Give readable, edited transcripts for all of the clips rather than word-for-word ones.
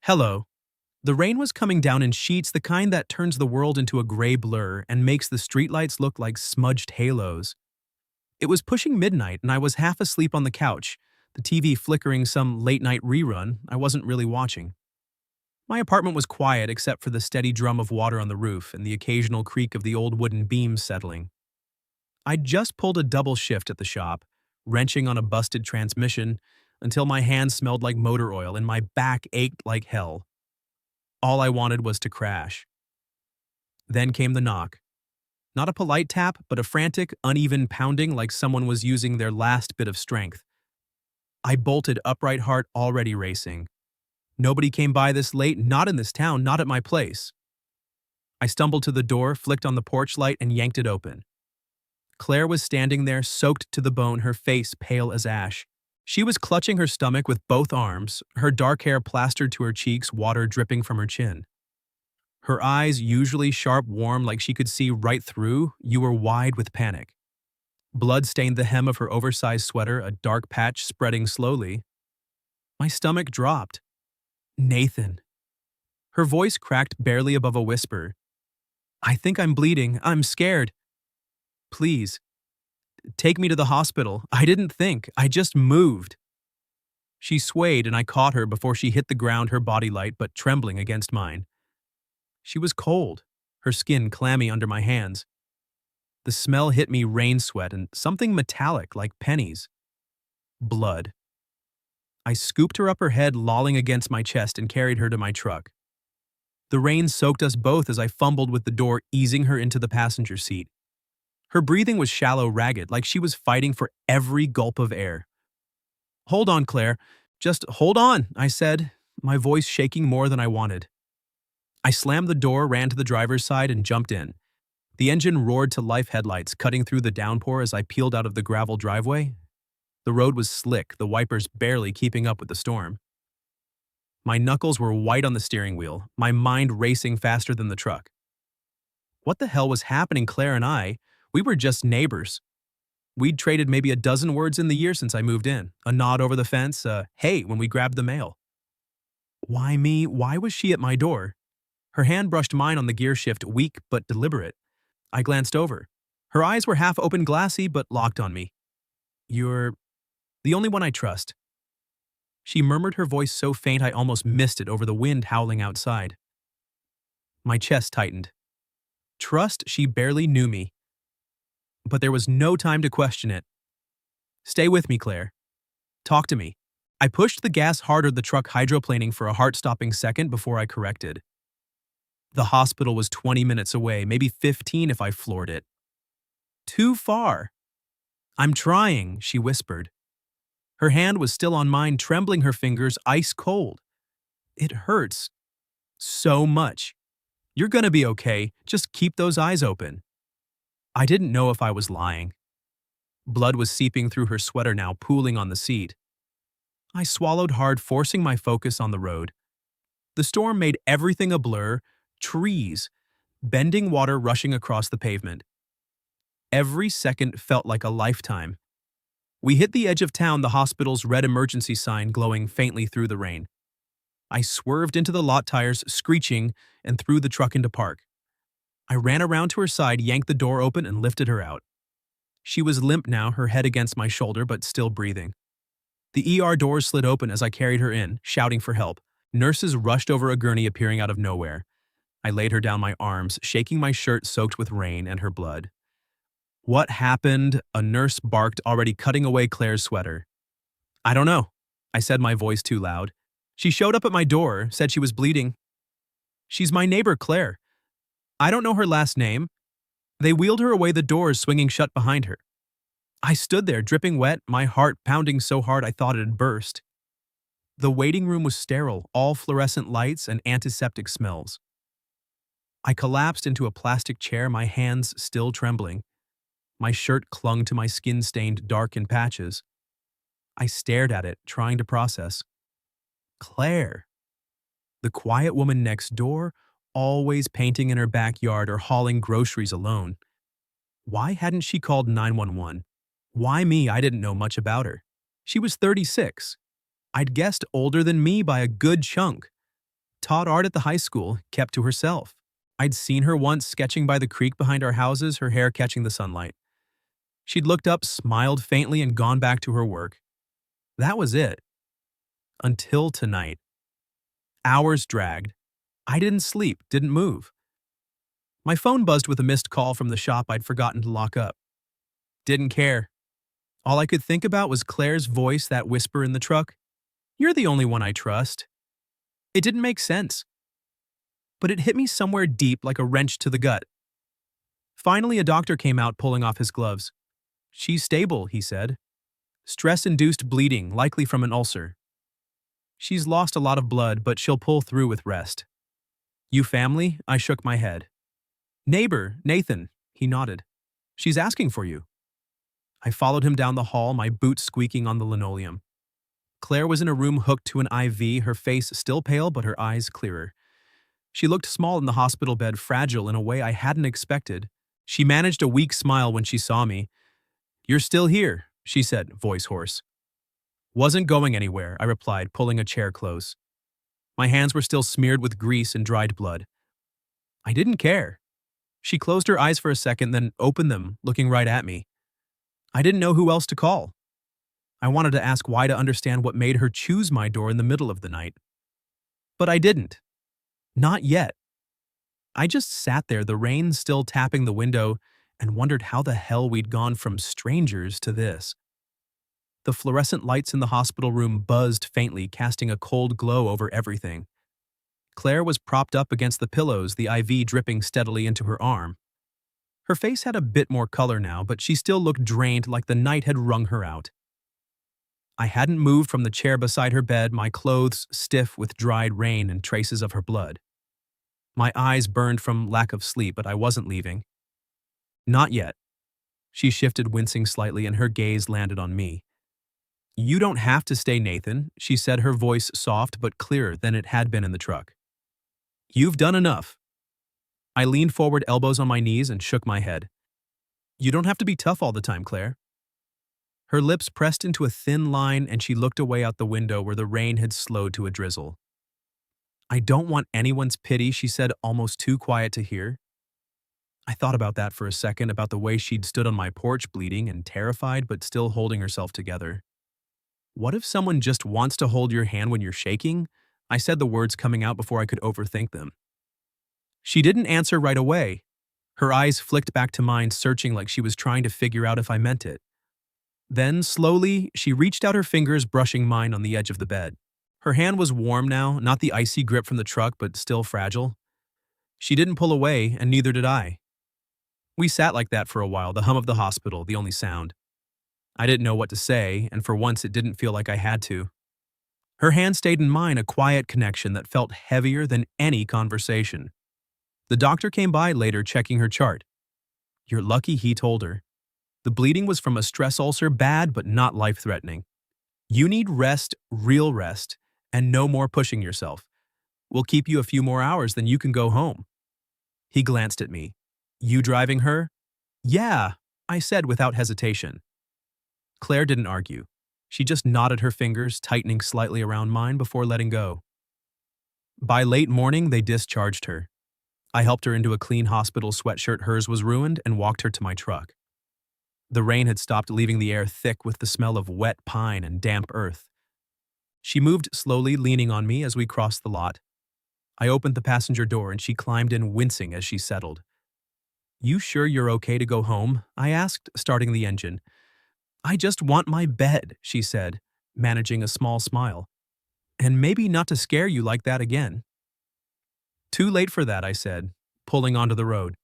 Hello. The rain was coming down in sheets, the kind that turns the world into a gray blur and makes the streetlights look like smudged halos. It was pushing midnight and I was half asleep on the couch, the TV flickering some late-night rerun I wasn't really watching. My apartment was quiet except for the steady drum of water on the roof and the occasional creak of the old wooden beams settling. I'd just pulled a double shift at the shop, wrenching on a busted transmission, until my hands smelled like motor oil and my back ached like hell. All I wanted was to crash. Then came the knock. Not a polite tap, but a frantic, uneven pounding like someone was using their last bit of strength. I bolted, upright, heart already racing. Nobody came by this late, not in this town, not at my place. I stumbled to the door, flicked on the porch light, and yanked it open. Claire was standing there, soaked to the bone, her face pale as ash. She was clutching her stomach with both arms, her dark hair plastered to her cheeks, water dripping from her chin. Her eyes, usually sharp, warm, like she could see right through you, were wide with panic. Blood stained the hem of her oversized sweater, a dark patch spreading slowly. My stomach dropped. Nathan. Her voice cracked barely above a whisper. I think I'm bleeding. I'm scared. Please. Take me to the hospital. I didn't think. I just moved. She swayed and I caught her before she hit the ground, her body light but trembling against mine. She was cold, her skin clammy under my hands. The smell hit me, rain sweat and something metallic like pennies. Blood. I scooped her up, her head lolling against my chest, and carried her to my truck. The rain soaked us both as I fumbled with the door, easing her into the passenger seat. Her breathing was shallow, ragged, like she was fighting for every gulp of air. Hold on, Claire. Just hold on, I said, my voice shaking more than I wanted. I slammed the door, ran to the driver's side, and jumped in. The engine roared to life, headlights cutting through the downpour as I peeled out of the gravel driveway. The road was slick, the wipers barely keeping up with the storm. My knuckles were white on the steering wheel, my mind racing faster than the truck. What the hell was happening, Claire and I? We were just neighbors. We'd traded maybe a dozen words in the year since I moved in. A nod over the fence, a hey when we grabbed the mail. Why me? Why was she at my door? Her hand brushed mine on the gear shift, weak but deliberate. I glanced over. Her eyes were half open, glassy, but locked on me. You're the only one I trust. She murmured, her voice so faint I almost missed it over the wind howling outside. My chest tightened. Trust? She barely knew me. But there was no time to question it. Stay with me, Claire. Talk to me. I pushed the gas harder, the truck hydroplaning for a heart-stopping second before I corrected. The hospital was 20 minutes away, maybe 15 if I floored it. Too far. I'm trying, she whispered. Her hand was still on mine, trembling, her fingers ice cold. It hurts. So much. You're gonna be okay. Just keep those eyes open. I didn't know if I was lying. Blood was seeping through her sweater now, pooling on the seat. I swallowed hard, forcing my focus on the road. The storm made everything a blur, trees, bending water rushing across the pavement. Every second felt like a lifetime. We hit the edge of town, the hospital's red emergency sign glowing faintly through the rain. I swerved into the lot, tires screeching, and threw the truck into park. I ran around to her side, yanked the door open, and lifted her out. She was limp now, her head against my shoulder, but still breathing. The ER doors slid open as I carried her in, shouting for help. Nurses rushed over, a gurney appearing out of nowhere. I laid her down, my arms, shaking my shirt soaked with rain and her blood. What happened? A nurse barked, already cutting away Claire's sweater. I don't know, I said, my voice too loud. She showed up at my door, said she was bleeding. She's my neighbor, Claire. I don't know her last name. They wheeled her away, the doors swinging shut behind her. I stood there, dripping wet, my heart pounding so hard I thought it had burst. The waiting room was sterile, all fluorescent lights and antiseptic smells. I collapsed into a plastic chair, my hands still trembling. My shirt clung to my skin, stained dark in patches. I stared at it, trying to process. Claire. The quiet woman next door, always painting in her backyard or hauling groceries alone. Why hadn't she called 911? Why me? I didn't know much about her. She was 36. I'd guessed older than me by a good chunk. taught art at the high school, kept to herself. I'd seen her once sketching by the creek behind our houses, her hair catching the sunlight. She'd looked up, smiled faintly, and gone back to her work. That was it. Until tonight. Hours dragged. I didn't sleep, didn't move. My phone buzzed with a missed call from the shop I'd forgotten to lock up. Didn't care. All I could think about was Claire's voice, that whisper in the truck. "You're the only one I trust." It didn't make sense. But it hit me somewhere deep like a wrench to the gut. Finally, a doctor came out pulling off his gloves. "She's stable," he said. "Stress-induced bleeding, likely from an ulcer. She's lost a lot of blood, but she'll pull through with rest." "You family?" I shook my head. "Neighbor, Nathan," he nodded. "She's asking for you." I followed him down the hall, my boots squeaking on the linoleum. Claire was in a room hooked to an IV, her face still pale but her eyes clearer. She looked small in the hospital bed, fragile in a way I hadn't expected. She managed a weak smile when she saw me. "You're still here," she said, voice hoarse. "Wasn't going anywhere," I replied, pulling a chair close. My hands were still smeared with grease and dried blood. I didn't care. She closed her eyes for a second, then opened them, looking right at me. I didn't know who else to call. I wanted to ask why, to understand what made her choose my door in the middle of the night. But I didn't. Not yet. I just sat there, the rain still tapping the window, and wondered how the hell we'd gone from strangers to this. The fluorescent lights in the hospital room buzzed faintly, casting a cold glow over everything. Claire was propped up against the pillows, the IV dripping steadily into her arm. Her face had a bit more color now, but she still looked drained, like the night had wrung her out. I hadn't moved from the chair beside her bed, my clothes stiff with dried rain and traces of her blood. My eyes burned from lack of sleep, but I wasn't leaving. "Not yet." She shifted, wincing slightly, and her gaze landed on me. "You don't have to stay, Nathan," she said, her voice soft but clearer than it had been in the truck. "You've done enough." I leaned forward, elbows on my knees, and shook my head. "You don't have to be tough all the time, Claire." Her lips pressed into a thin line, and she looked away out the window where the rain had slowed to a drizzle. "I don't want anyone's pity," she said, almost too quiet to hear. I thought about that for a second, about the way she'd stood on my porch, bleeding and terrified, but still holding herself together. "What if someone just wants to hold your hand when you're shaking?" I said, the words coming out before I could overthink them. She didn't answer right away. Her eyes flicked back to mine, searching like she was trying to figure out if I meant it. Then, slowly, she reached out her fingers, brushing mine on the edge of the bed. Her hand was warm now, not the icy grip from the truck, but still fragile. She didn't pull away, and neither did I. We sat like that for a while, the hum of the hospital, the only sound. I didn't know what to say, and for once it didn't feel like I had to. Her hand stayed in mine, a quiet connection that felt heavier than any conversation. The doctor came by later, checking her chart. "You're lucky," he told her. "The bleeding was from a stress ulcer, bad but not life-threatening. You need rest, real rest, and no more pushing yourself. We'll keep you a few more hours, then you can go home." He glanced at me. "You driving her?" "Yeah," I said without hesitation. Claire didn't argue. She just nodded, her fingers tightening slightly around mine before letting go. By late morning, they discharged her. I helped her into a clean hospital sweatshirt, hers was ruined, and walked her to my truck. The rain had stopped, leaving the air thick with the smell of wet pine and damp earth. She moved slowly, leaning on me as we crossed the lot. I opened the passenger door and she climbed in, wincing as she settled. "You sure you're okay to go home?" I asked, starting the engine. "I just want my bed," she said, managing a small smile. "And maybe not to scare you like that again." "Too late for that," I said, pulling onto the road.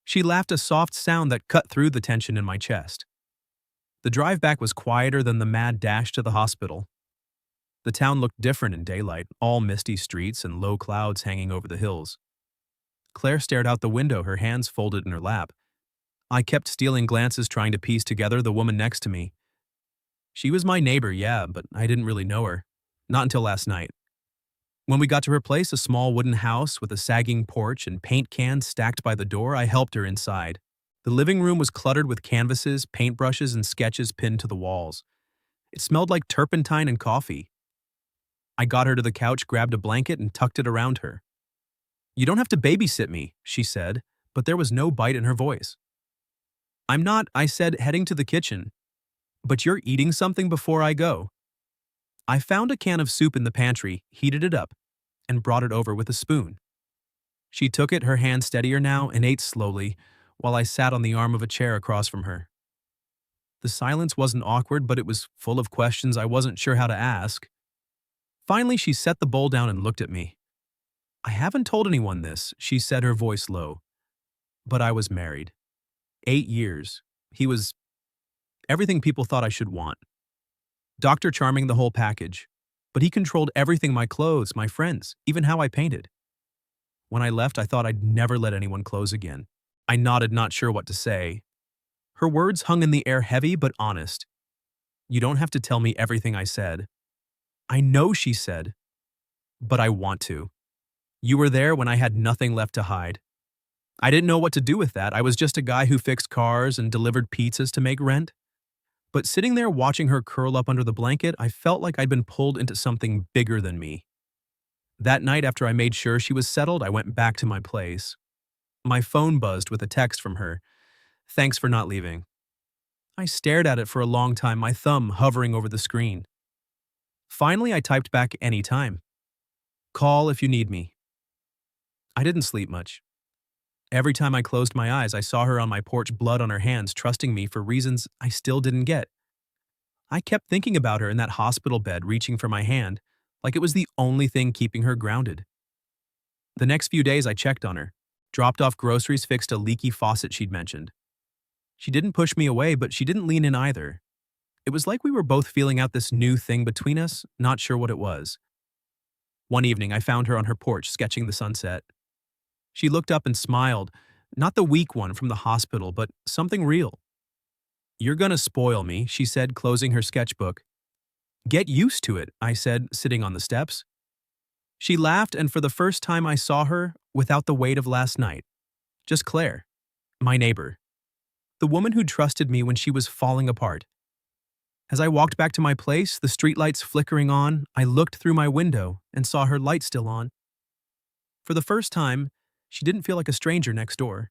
She laughed, a soft sound that cut through the tension in my chest. The drive back was quieter than the mad dash to the hospital. The town looked different in daylight, all misty streets and low clouds hanging over the hills. Claire stared out the window, her hands folded in her lap. I kept stealing glances, trying to piece together the woman next to me. She was my neighbor, yeah, but I didn't really know her. Not until last night. When we got to her place, a small wooden house with a sagging porch and paint cans stacked by the door, I helped her inside. The living room was cluttered with canvases, paintbrushes, and sketches pinned to the walls. It smelled like turpentine and coffee. I got her to the couch, grabbed a blanket, and tucked it around her. "You don't have to babysit me," she said, but there was no bite in her voice. "I'm not," I said, heading to the kitchen. "But you're eating something before I go." I found a can of soup in the pantry, heated it up, and brought it over with a spoon. She took it, her hand steadier now, and ate slowly, while I sat on the arm of a chair across from her. The silence wasn't awkward, but it was full of questions I wasn't sure how to ask. Finally, she set the bowl down and looked at me. "I haven't told anyone this," she said, her voice low. "But I was married. 8 years. He was everything people thought I should want. Dr. Charming, the whole package. But he controlled everything: my clothes, my friends, even how I painted. When I left, I thought I'd never let anyone close again." I nodded, not sure what to say. Her words hung in the air, heavy but honest. "You don't have to tell me everything," I said. "I know," she said, "but I want to. You were there when I had nothing left to hide." I didn't know what to do with that. I was just a guy who fixed cars and delivered pizzas to make rent. But sitting there watching her curl up under the blanket, I felt like I'd been pulled into something bigger than me. That night, after I made sure she was settled, I went back to my place. My phone buzzed with a text from her. "Thanks for not leaving." I stared at it for a long time, my thumb hovering over the screen. Finally, I typed back, "Anytime. Call if you need me." I didn't sleep much. Every time I closed my eyes, I saw her on my porch, blood on her hands, trusting me for reasons I still didn't get. I kept thinking about her in that hospital bed, reaching for my hand, like it was the only thing keeping her grounded. The next few days, I checked on her, dropped off groceries, fixed a leaky faucet she'd mentioned. She didn't push me away, but she didn't lean in either. It was like we were both feeling out this new thing between us, not sure what it was. One evening, I found her on her porch, sketching the sunset. She looked up and smiled, not the weak one from the hospital, but something real. "You're gonna spoil me," she said, closing her sketchbook. "Get used to it," I said, sitting on the steps. She laughed, and for the first time I saw her without the weight of last night. Just Claire, my neighbor. The woman who trusted me when she was falling apart. As I walked back to my place, the streetlights flickering on, I looked through my window and saw her light still on. For the first time, she didn't feel like a stranger next door.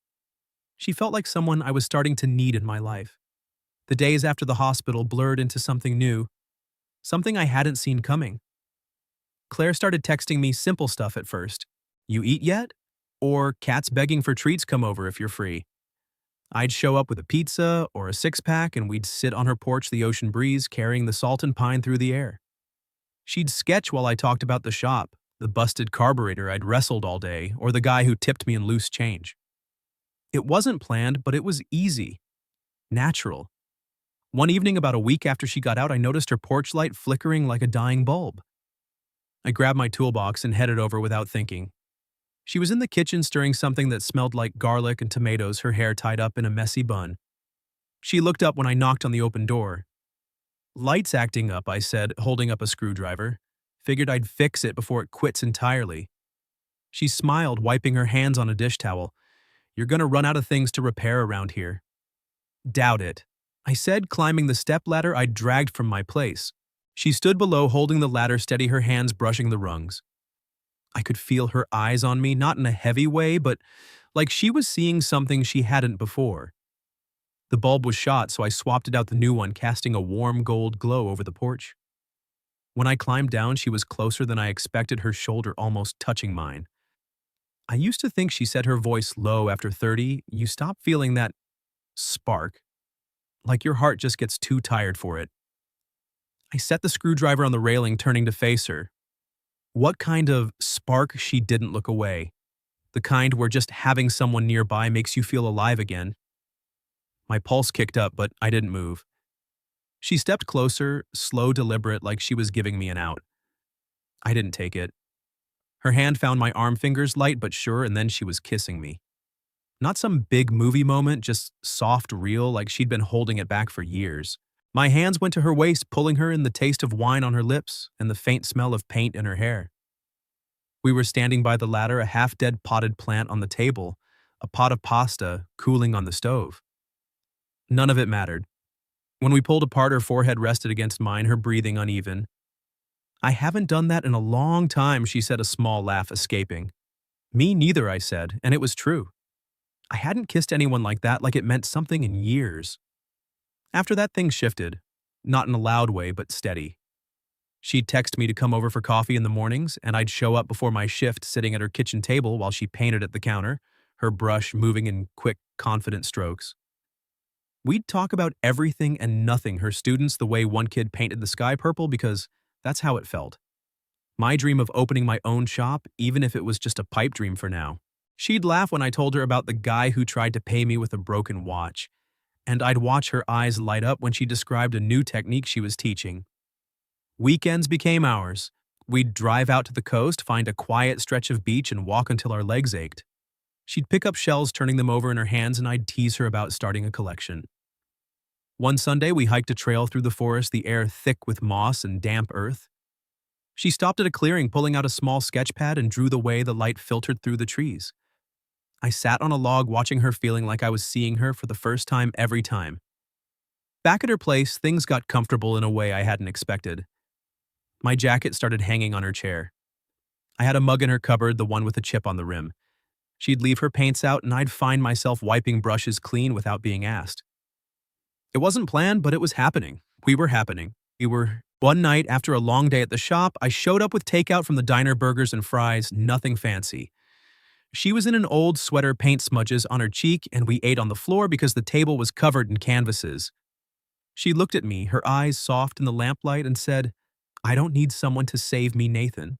She felt like someone I was starting to need in my life. The days after the hospital blurred into something new, something I hadn't seen coming. Claire started texting me simple stuff at first. "You eat yet?" Or "Cat's begging for treats, come over if you're free." I'd show up with a pizza or a six-pack, and we'd sit on her porch, the ocean breeze carrying the salt and pine through the air. She'd sketch while I talked about the shop, the busted carburetor I'd wrestled all day, or the guy who tipped me in loose change. It wasn't planned, but it was easy, natural. One evening, about a week after she got out, I noticed her porch light flickering like a dying bulb. I grabbed my toolbox and headed over without thinking. She was in the kitchen stirring something that smelled like garlic and tomatoes, her hair tied up in a messy bun. She looked up when I knocked on the open door. "Light's acting up," I said, holding up a screwdriver. "Figured I'd fix it before it quits entirely." She smiled, wiping her hands on a dish towel. "You're gonna run out of things to repair around here." "Doubt it," I said, climbing the stepladder I'd dragged from my place. She stood below, holding the ladder steady, her hands brushing the rungs. I could feel her eyes on me, not in a heavy way, but like she was seeing something she hadn't before. The bulb was shot, so I swapped it out the new one, casting a warm gold glow over the porch. When I climbed down, she was closer than I expected, her shoulder almost touching mine. "I used to think," she said, her voice low, "after 30, you stop feeling that spark. Like your heart just gets too tired for it." I set the screwdriver on the railing, turning to face her. What kind of spark? She didn't look away. The kind where just having someone nearby makes you feel alive again. My pulse kicked up, but I didn't move. She stepped closer, slow, deliberate, like she was giving me an out. I didn't take it. Her hand found my arm, fingers light but sure, and then she was kissing me. Not some big movie moment, just soft, real, like she'd been holding it back for years. My hands went to her waist, pulling her in, the taste of wine on her lips and the faint smell of paint in her hair. We were standing by the ladder, a half-dead potted plant on the table, a pot of pasta cooling on the stove. None of it mattered. When we pulled apart, her forehead rested against mine, her breathing uneven. I haven't done that in a long time, she said, a small laugh escaping. Me neither, I said, and it was true. I hadn't kissed anyone like that like it meant something in years. After that, things shifted. Not in a loud way, but steady. She'd text me to come over for coffee in the mornings, and I'd show up before my shift sitting at her kitchen table while she painted at the counter, her brush moving in quick, confident strokes. We'd talk about everything and nothing, her students, the way one kid painted the sky purple, because that's how it felt. My dream of opening my own shop, even if it was just a pipe dream for now. She'd laugh when I told her about the guy who tried to pay me with a broken watch, and I'd watch her eyes light up when she described a new technique she was teaching. Weekends became ours. We'd drive out to the coast, find a quiet stretch of beach, and walk until our legs ached. She'd pick up shells, turning them over in her hands, and I'd tease her about starting a collection. One Sunday, we hiked a trail through the forest, the air thick with moss and damp earth. She stopped at a clearing, pulling out a small sketch pad, and drew the way the light filtered through the trees. I sat on a log watching her, feeling like I was seeing her for the first time every time. Back at her place, things got comfortable in a way I hadn't expected. My jacket started hanging on her chair. I had a mug in her cupboard, the one with a chip on the rim. She'd leave her paints out, and I'd find myself wiping brushes clean without being asked. It wasn't planned, but it was happening. We were happening. One night, after a long day at the shop, I showed up with takeout from the diner, burgers and fries, nothing fancy. She was in an old sweater, paint smudges on her cheek, and we ate on the floor because the table was covered in canvases. She looked at me, her eyes soft in the lamplight, and said, "I don't need someone to save me, Nathan.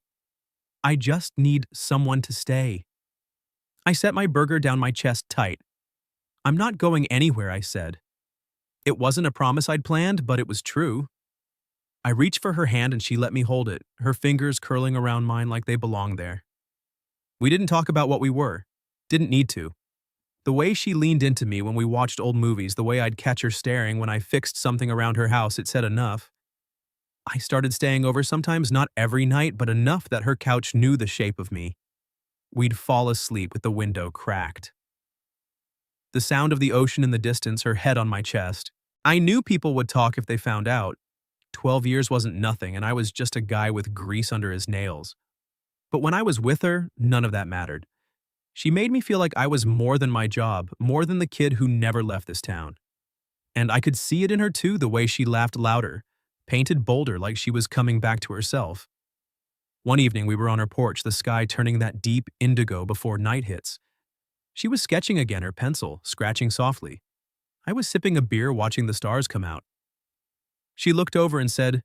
I just need someone to stay." I set my burger down my chest tight. "I'm not going anywhere," I said. It wasn't a promise I'd planned, but it was true. I reached for her hand and she let me hold it, her fingers curling around mine like they belonged there. We didn't talk about what we were. Didn't need to. The way she leaned into me when we watched old movies, the way I'd catch her staring when I fixed something around her house, it said enough. I started staying over sometimes, not every night, but enough that her couch knew the shape of me. We'd fall asleep with the window cracked. The sound of the ocean in the distance, her head on my chest. I knew people would talk if they found out. 12 years wasn't nothing, and I was just a guy with grease under his nails. But when I was with her, none of that mattered. She made me feel like I was more than my job, more than the kid who never left this town. And I could see it in her too, the way she laughed louder, painted bolder like she was coming back to herself. One evening we were on her porch, the sky turning that deep indigo before night hits. She was sketching again, her pencil, scratching softly. I was sipping a beer, watching the stars come out. She looked over and said,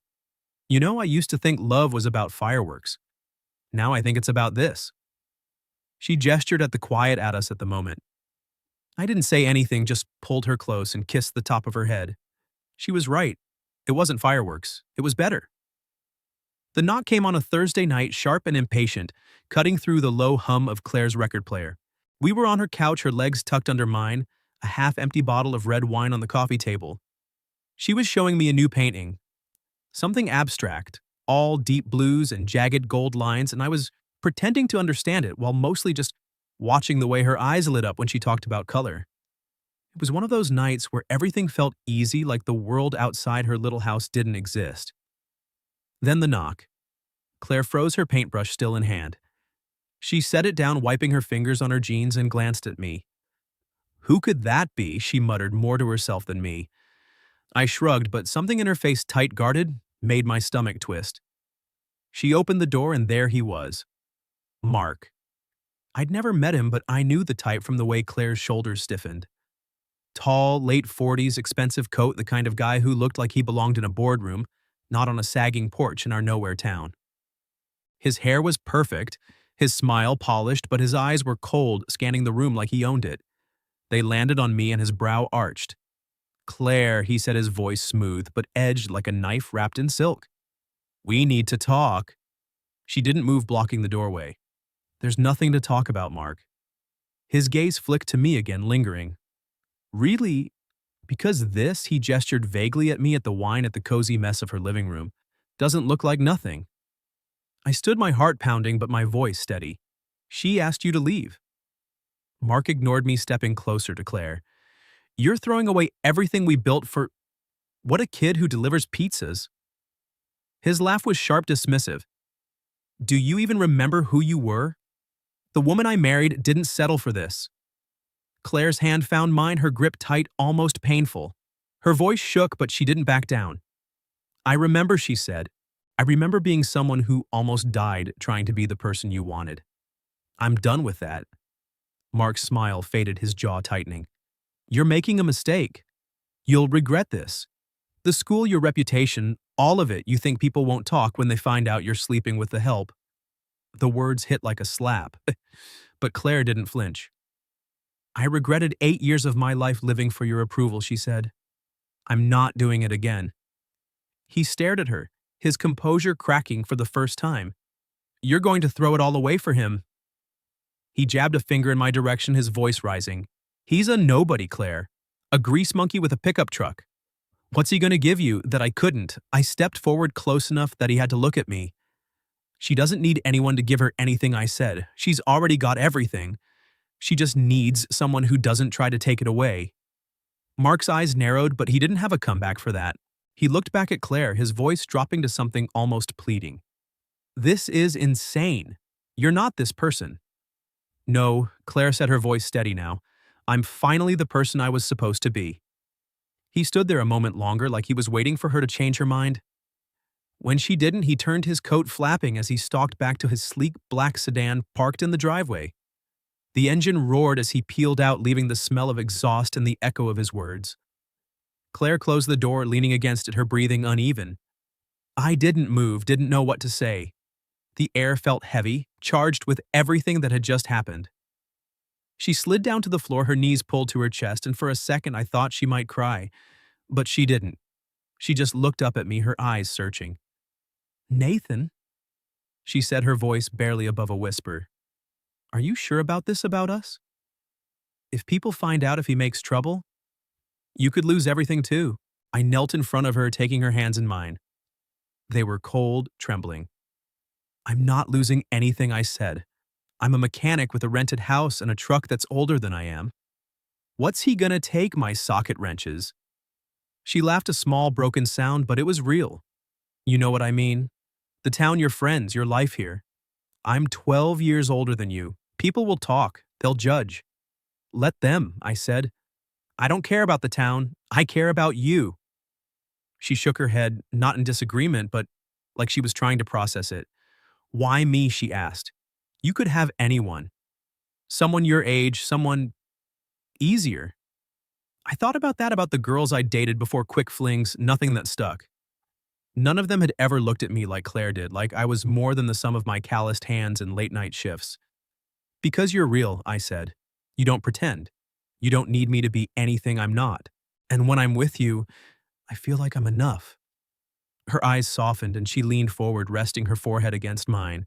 "You know, I used to think love was about fireworks. Now I think it's about this." She gestured at the quiet at us at the moment. I didn't say anything, just pulled her close and kissed the top of her head. She was right. It wasn't fireworks. It was better. The knock came on a Thursday night, sharp and impatient, cutting through the low hum of Claire's record player. We were on her couch, her legs tucked under mine, a half-empty bottle of red wine on the coffee table. She was showing me a new painting. Something abstract, all deep blues and jagged gold lines, and I was pretending to understand it while mostly just watching the way her eyes lit up when she talked about color. It was one of those nights where everything felt easy, like the world outside her little house didn't exist. Then the knock. Claire froze, her paintbrush still in hand. She set it down, wiping her fingers on her jeans, and glanced at me. "Who could that be?" she muttered, more to herself than me. I shrugged, but something in her face, tight guarded, made my stomach twist. She opened the door, and there he was. Mark. I'd never met him, but I knew the type from the way Claire's shoulders stiffened. Tall, late 40s, expensive coat, the kind of guy who looked like he belonged in a boardroom, not on a sagging porch in our nowhere town. His hair was perfect, his smile polished, but his eyes were cold, scanning the room like he owned it. They landed on me and his brow arched. "Claire," he said, his voice smooth, but edged like a knife wrapped in silk. "We need to talk." She didn't move, blocking the doorway. "There's nothing to talk about, Mark." His gaze flicked to me again, lingering. "Really? Because this," he gestured vaguely at me, at the wine, at the cozy mess of her living room, "doesn't look like nothing." I stood, my heart pounding, but my voice steady. "She asked you to leave." Mark ignored me, stepping closer to Claire. "You're throwing away everything we built for... what, a kid who delivers pizzas?" His laugh was sharp, dismissive. Do you even remember who you were? The woman I married didn't settle for this. Claire's hand found mine, her grip tight, almost painful. Her voice shook, but she didn't back down. I remember, she said. I remember being someone who almost died trying to be the person you wanted. I'm done with that. Mark's smile faded, his jaw tightening. You're making a mistake. You'll regret this. The school, your reputation, all of it, you think people won't talk when they find out you're sleeping with the help. The words hit like a slap, but Claire didn't flinch. I regretted 8 years of my life living for your approval, she said. I'm not doing it again. He stared at her, his composure cracking for the first time. You're going to throw it all away for him. He jabbed a finger in my direction, his voice rising. He's a nobody, Claire. A grease monkey with a pickup truck. What's he going to give you that I couldn't? I stepped forward close enough that he had to look at me. She doesn't need anyone to give her anything, I said. She's already got everything. She just needs someone who doesn't try to take it away. Mark's eyes narrowed, but he didn't have a comeback for that. He looked back at Claire, his voice dropping to something almost pleading. This is insane. You're not this person. No, Claire said, her voice steady now. I'm finally the person I was supposed to be. He stood there a moment longer, like he was waiting for her to change her mind. When she didn't, he turned, his coat flapping as he stalked back to his sleek black sedan parked in the driveway. The engine roared as he peeled out, leaving the smell of exhaust and the echo of his words. Claire closed the door, leaning against it, her breathing uneven. I didn't move, didn't know what to say. The air felt heavy, charged with everything that had just happened. She slid down to the floor, her knees pulled to her chest, and for a second I thought she might cry. But she didn't. She just looked up at me, her eyes searching. Nathan, she said, her voice barely above a whisper. Are you sure about this about us? If people find out, if he makes trouble, you could lose everything too. I knelt in front of her, taking her hands in mine. They were cold, trembling. I'm not losing anything, I said. I'm a mechanic with a rented house and a truck that's older than I am. What's he gonna take, my socket wrenches? She laughed, a small, broken sound, but it was real. You know what I mean? The town, your friends, your life here. I'm 12 years older than you. People will talk. They'll judge. Let them, I said. I don't care about the town. I care about you. She shook her head, not in disagreement, but like she was trying to process it. Why me, she asked. You could have anyone. Someone your age, someone easier. I thought about that, about the girls I dated before, quick flings, nothing that stuck. None of them had ever looked at me like Claire did, like I was more than the sum of my calloused hands and late-night shifts. Because you're real, I said. You don't pretend. You don't need me to be anything I'm not. And when I'm with you, I feel like I'm enough. Her eyes softened and she leaned forward, resting her forehead against mine.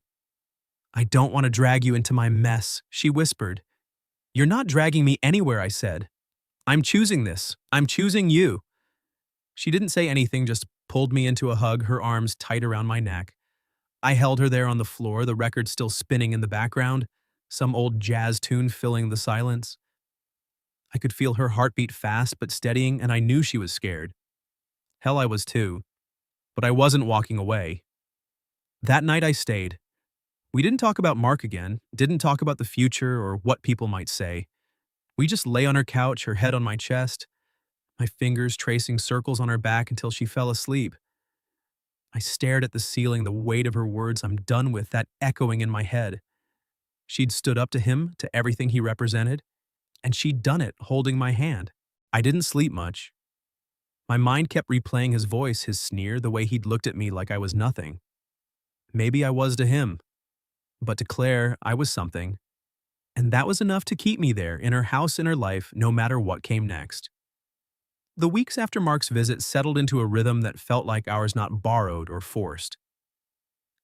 I don't want to drag you into my mess, she whispered. You're not dragging me anywhere, I said. I'm choosing this. I'm choosing you. She didn't say anything, just pulled me into a hug, her arms tight around my neck. I held her there on the floor, the record still spinning in the background, some old jazz tune filling the silence. I could feel her heartbeat fast but steadying, and I knew she was scared. Hell, I was too. But I wasn't walking away. That night I stayed. We didn't talk about Mark again, didn't talk about the future or what people might say. We just lay on her couch, her head on my chest, my fingers tracing circles on her back until she fell asleep. I stared at the ceiling, the weight of her words, I'm done with, that echoing in my head. She'd stood up to him, to everything he represented, and she'd done it holding my hand. I didn't sleep much. My mind kept replaying his voice, his sneer, the way he'd looked at me like I was nothing. Maybe I was to him, but to Claire, I was something. And that was enough to keep me there, in her house, in her life, no matter what came next. The weeks after Mark's visit settled into a rhythm that felt like ours, not borrowed or forced.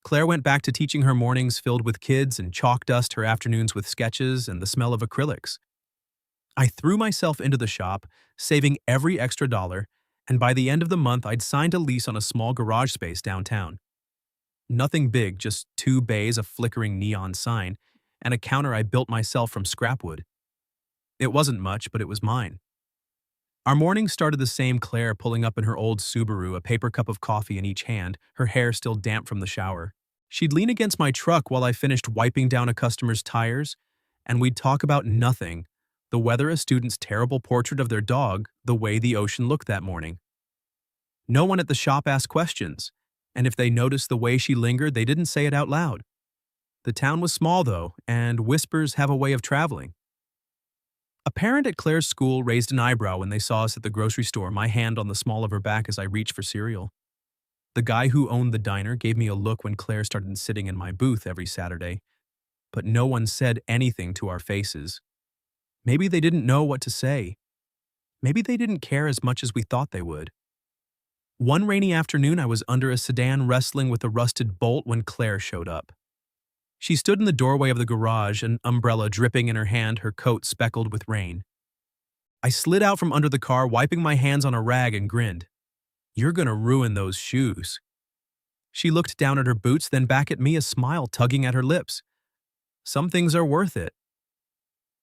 Claire went back to teaching, her mornings filled with kids and chalk dust, her afternoons with sketches and the smell of acrylics. I threw myself into the shop, saving every extra dollar, and by the end of the month I'd signed a lease on a small garage space downtown. Nothing big, just 2 bays, a flickering neon sign, and a counter I built myself from scrap wood. It wasn't much, but it was mine. Our morning started the same, Claire pulling up in her old Subaru, a paper cup of coffee in each hand, her hair still damp from the shower. She'd lean against my truck while I finished wiping down a customer's tires, and we'd talk about nothing: the weather, a student's terrible portrait of their dog, the way the ocean looked that morning. No one at the shop asked questions, and if they noticed the way she lingered, they didn't say it out loud. The town was small, though, and whispers have a way of traveling. A parent at Claire's school raised an eyebrow when they saw us at the grocery store, my hand on the small of her back as I reached for cereal. The guy who owned the diner gave me a look when Claire started sitting in my booth every Saturday, but no one said anything to our faces. Maybe they didn't know what to say. Maybe they didn't care as much as we thought they would. One rainy afternoon, I was under a sedan wrestling with a rusted bolt when Claire showed up. She stood in the doorway of the garage, an umbrella dripping in her hand, her coat speckled with rain. I slid out from under the car, wiping my hands on a rag, and grinned. "You're gonna ruin those shoes." She looked down at her boots, then back at me, a smile tugging at her lips. "Some things are worth it."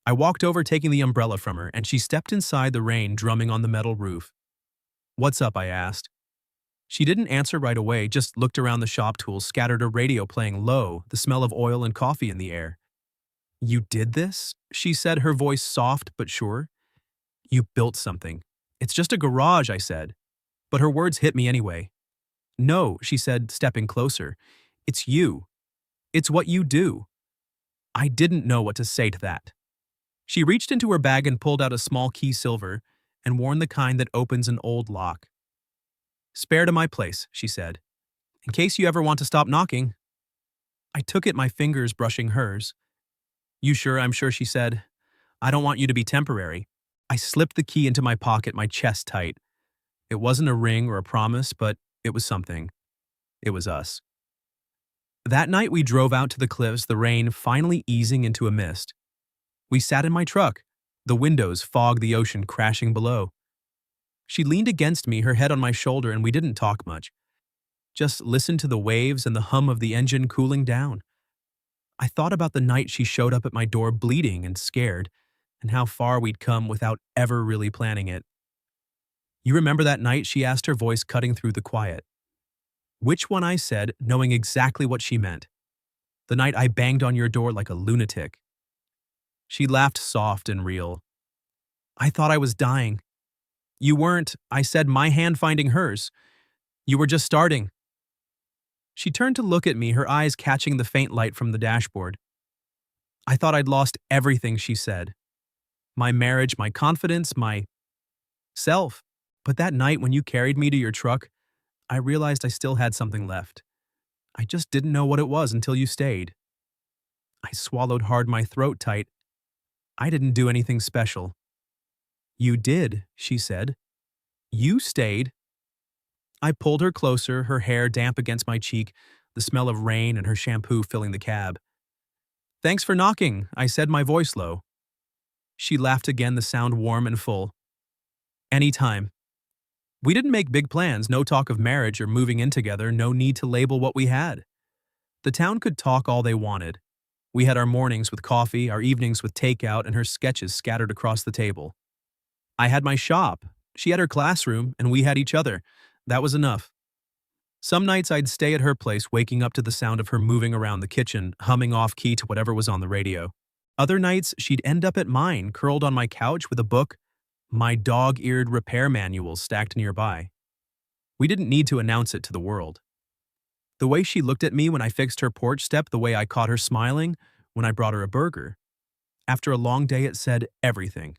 I walked over, taking the umbrella from her, and she stepped inside, the rain drumming on the metal roof. "What's up?" I asked. She didn't answer right away, just looked around the shop tools, scattered a radio playing low, the smell of oil and coffee in the air. "You did this?" she said, her voice soft but sure. "You built something." "It's just a garage," I said. But her words hit me anyway. "No," she said, stepping closer. "It's you. It's what you do." I didn't know what to say to that. She reached into her bag and pulled out a small key, silver, and worn the kind that opens an old lock. "Spare to my place," she said, "in case you ever want to stop knocking." I took it, my fingers brushing hers. "You sure?" "I'm sure," she said. "I don't want you to be temporary." I slipped the key into my pocket, my chest tight. It wasn't a ring or a promise, but it was something. It was us. That night we drove out to the cliffs, the rain finally easing into a mist. We sat in my truck, the windows fogged, the ocean crashing below. She leaned against me, her head on my shoulder, and we didn't talk much. Just listened to the waves and the hum of the engine cooling down. I thought about the night she showed up at my door bleeding and scared, and how far we'd come without ever really planning it. "You remember that night?" she asked, her voice cutting through the quiet. "Which one?" I said, knowing exactly what she meant. "The night I banged on your door like a lunatic." She laughed, soft and real. "I thought I was dying." "You weren't," I said, my hand finding hers. "You were just starting." She turned to look at me, her eyes catching the faint light from the dashboard. "I thought I'd lost everything," she said. "My marriage, my confidence, my self. But that night when you carried me to your truck, I realized I still had something left. I just didn't know what it was until you stayed." I swallowed hard, my throat tight. "I didn't do anything special." "You did," she said. "You stayed." I pulled her closer, her hair damp against my cheek, the smell of rain and her shampoo filling the cab. "Thanks for knocking," I said, my voice low. She laughed again, the sound warm and full. "Anytime." We didn't make big plans, no talk of marriage or moving in together, no need to label what we had. The town could talk all they wanted. We had our mornings with coffee, our evenings with takeout, and her sketches scattered across the table. I had my shop, she had her classroom, and we had each other. That was enough. Some nights I'd stay at her place, waking up to the sound of her moving around the kitchen, humming off-key to whatever was on the radio. Other nights, she'd end up at mine, curled on my couch with a book, my dog-eared repair manual stacked nearby. We didn't need to announce it to the world. The way she looked at me when I fixed her porch step, the way I caught her smiling when I brought her a burger. After a long day, it said everything.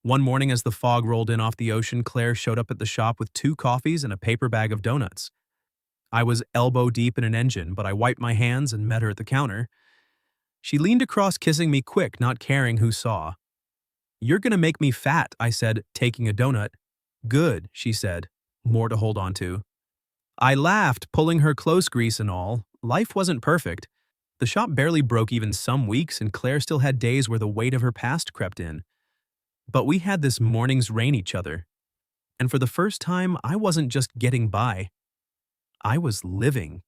One morning as the fog rolled in off the ocean, Claire showed up at the shop with 2 coffees and a paper bag of donuts. I was elbow deep in an engine, but I wiped my hands and met her at the counter. She leaned across, kissing me quick, not caring who saw. "You're gonna make me fat," I said, taking a donut. "Good," she said, more to hold on to. I laughed, pulling her close, grease and all. Life wasn't perfect. The shop barely broke even some weeks, and Claire still had days where the weight of her past crept in. But we had this morning's rain each other. And for the first time, I wasn't just getting by. I was living.